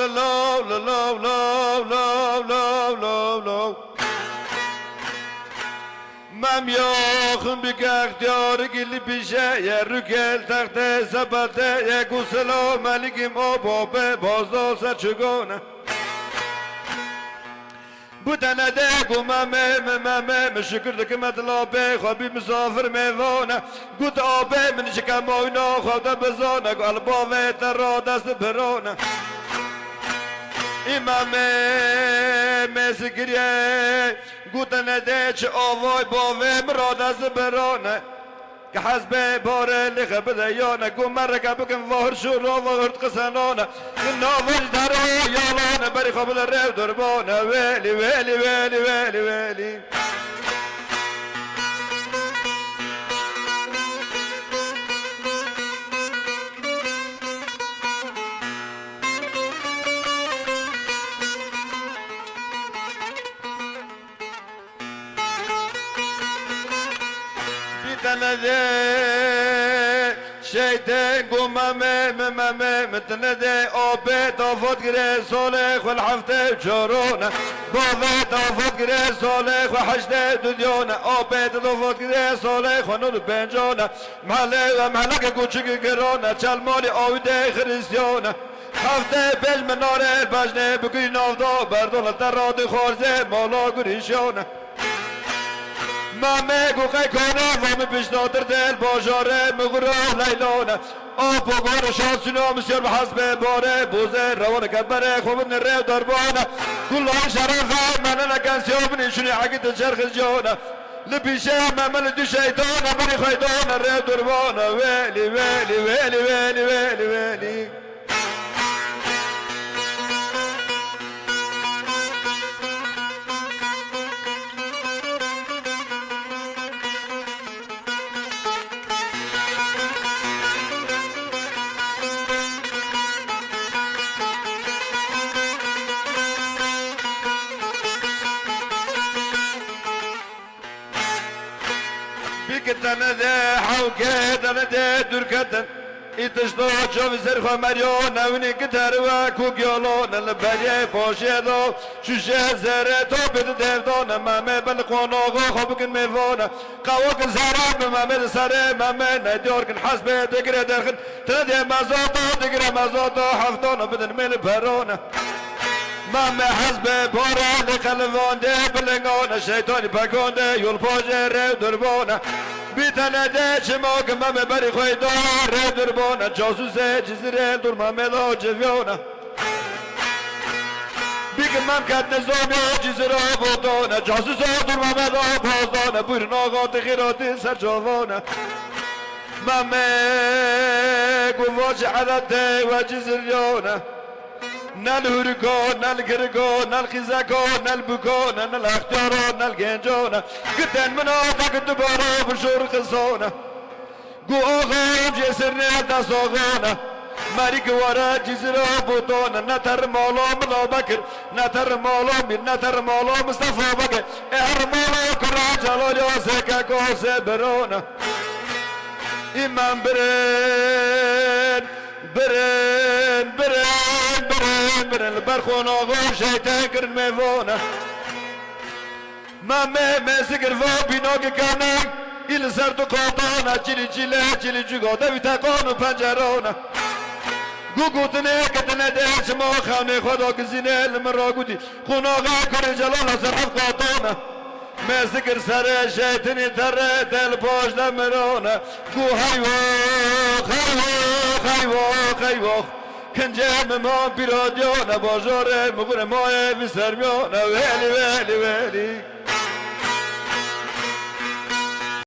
لا لا لا لا لا لا لا لا مم یاخم بگه اختیار گلی پیشه یه رکل تخت سبته یه گسلا ملکیم آبابه بازدا سر چگانه بودن ده گممه شکر دکه مطلابه خوابی مسافر میوانه گوت آبه من شکم آینا خوابده بزانه قلباوه تر دست برانه امامه مسکریه گوتن ده چه آوای باوه مراد از برانه که حزب باره لخه بدیانه گو مرکه بکن وار شورا وارد قسنانه ناول داره یالانه بری خواب در رو دربانه ویلی ویلی ویلی ویلی ویلی تنده شیطان گممه متنده آبه تافت گره صالح والحفته چارونه باوه تافت گره صالح و حشته دنیانه آبه تافت گره صالح و نود پنجانه محله و محلک کوچک گرانه چلمالی آویده خریستیانه هفته پیش مناره بجنه بگوی نافدا بردولت راد خارزه مالا گریشانه مامه گوخه کنه وام پیشناتر دل باجاره مغراه لیلانه آب و گوار شانسینا مسیار بحسب باره بوزه روان کبره خوب نره دربانه کلان شرفه من نکن سیاب نیشونی عقید چرخ جانه لپیشه ممل دو شیطانه بری خیدانه ره دربانه ویلی ویلی ویلی ویلی ویلی ویلی تنده حوكه تنده دركتن اتشتو جوف زرخو مريون اوني كتروا كوكيولون البريه بوشيدو شوشه زره تو بد دفتون مامه بالقونوغو خوبكن ميفون قوك زراب مامه سره مامه ندوركن حسبه تقرا درخن تنده مازوتو تقرا مازوتو حفتون بدن ميل برون مامه حسبه بوران قلبونده بلنگون شيطان باكونده يول بوجه دربونه بیتنه ده چما که ممه بری خوی داره دربانه جاسوسه جزیره دور ممه دا جویانه بیگه مم کد نظامی جزیره بودانه جاسوسه دور ممه دا بازدانه بور ناغات خیراتی سر جوانه ممه گواج عدده و جزیریانه نل هرکان نل گرگان نل خیزکان نل بکان نل اختیاران نل گنجان گتن مناطق دوباره بشور خزانه گو آقام جسر نه دست آقانه مری گواره جزیره بودانه نتر مالا ملا بکر نتر مالا میر نتر مالا مصطفى بکر ار مالا کرا جلال یاسه که کاسه برانه ایمان برن برن برن برن برن البرخون آغام شیطان کرن میوانه مامه مسکر و بیناگ کنن ایل سرد و قاطانه چیلی چیله چیلی جگاده وی تقان و پنجرانه گوگوتنه کتنه ده شما خانه خدا گزینه المرا گودی خون آغا کر جلال سرحف قاطانه مسکر سر شیطانی تره دل پاش دمرانه گو حیواخ حیواخ حیواخ حیواخ کنجم ما پیرادیانه باجاره مگونه ماه بسرمیانه ویلی ویلی ویلی